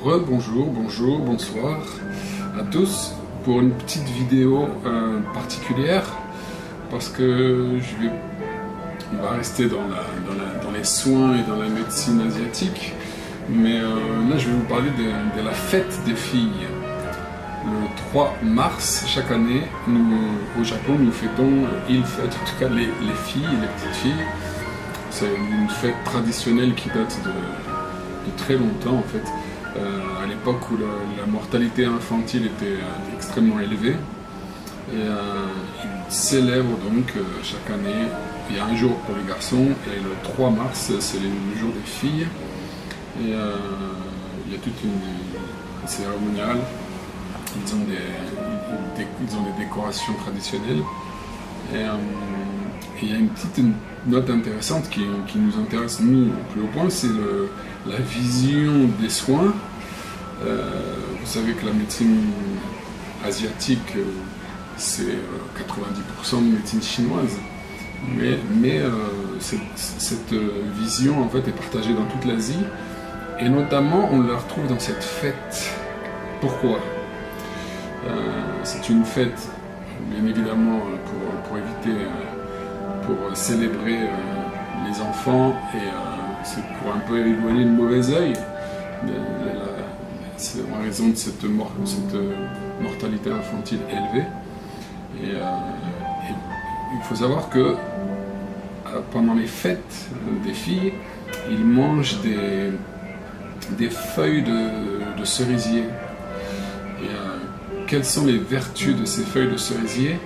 Bonjour, bonsoir à tous pour une petite vidéo particulière parce que on va rester dans les soins et dans la médecine asiatique, mais là je vais vous parler de la fête des filles. Le 3 mars, chaque année, au Japon, nous fêtons, ils fêtent en tout cas les filles, les petites filles. C'est une fête traditionnelle qui date de très longtemps en fait. À l'époque où la mortalité infantile était extrêmement élevée. Et ils célèbrent donc chaque année, il y a un jour pour les garçons et le 3 mars c'est le jour des filles. Et il y a toute une cérémoniale, ils ont des décorations traditionnelles. Et il y a une petite note intéressante qui nous intéresse nous au plus haut point, c'est la vision des soins. Vous savez que la médecine asiatique, c'est 90% de médecine chinoise, mais cette vision en fait est partagée dans toute l'Asie, et notamment on la retrouve dans cette fête. Pourquoi? C'est une fête, bien évidemment, pour célébrer les enfants, et c'est pour un peu éloigner le mauvais œil, en raison de cette mortalité infantile élevée. Et il faut savoir que pendant les fêtes des filles, ils mangent des feuilles de cerisier. Et quelles sont les vertus de ces feuilles de cerisier?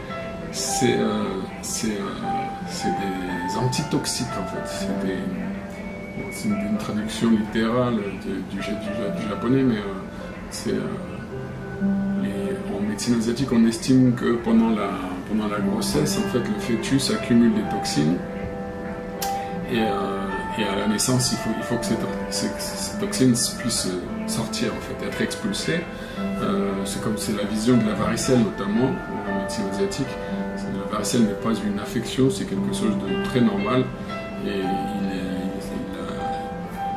C'est des antitoxiques en fait. C'est une traduction littérale du japonais, mais en médecine asiatique, on estime que pendant la grossesse, en fait, le fœtus accumule des toxines, et à la naissance, il faut que ces toxines puissent sortir, en fait, être expulsées. C'est la vision de la varicelle, notamment en médecine asiatique. La varicelle n'est pas une affection, c'est quelque chose de très normal, et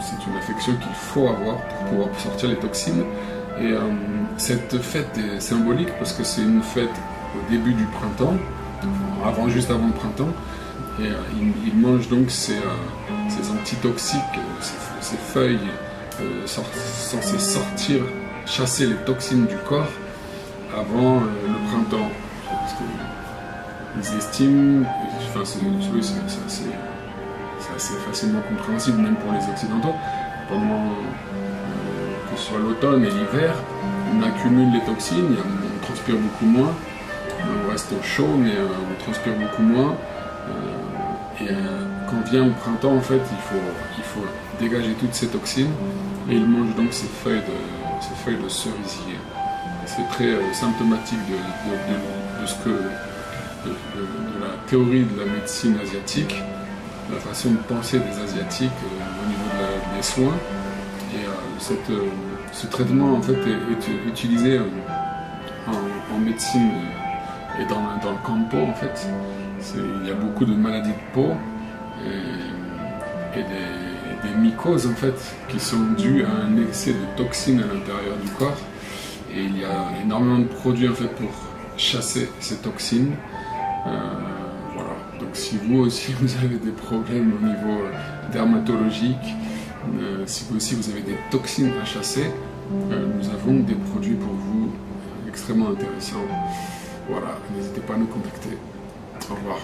c'est une affection qu'il faut avoir pour pouvoir sortir les toxines. Et cette fête est symbolique parce que c'est une fête au début du printemps, juste avant le printemps, et ils mangent donc ces antitoxiques, ces feuilles censées chasser les toxines du corps avant le printemps. Parce qu'ils estiment, c'est assez facilement compréhensible même pour les Occidentaux, que ce soit l'automne et l'hiver, on accumule les toxines, on transpire beaucoup moins, on reste chaud mais on transpire beaucoup moins, et quand vient le printemps en fait il faut dégager toutes ces toxines, et ils mangent donc ces feuilles de cerisier. C'est très symptomatique de la théorie de la médecine asiatique, la façon de penser des Asiatiques au niveau des soins. Et ce traitement en fait est utilisé en médecine et dans le campo en fait. Il y a beaucoup de maladies de peau et des mycoses en fait qui sont dues à un excès de toxines à l'intérieur du corps, et il y a énormément de produits en fait pour chasser ces toxines. Voilà. Donc si vous aussi vous avez des problèmes au niveau dermatologique, si vous aussi vous avez des toxines à chasser, nous avons des produits pour vous extrêmement intéressants. Voilà, n'hésitez pas à nous contacter. Au revoir.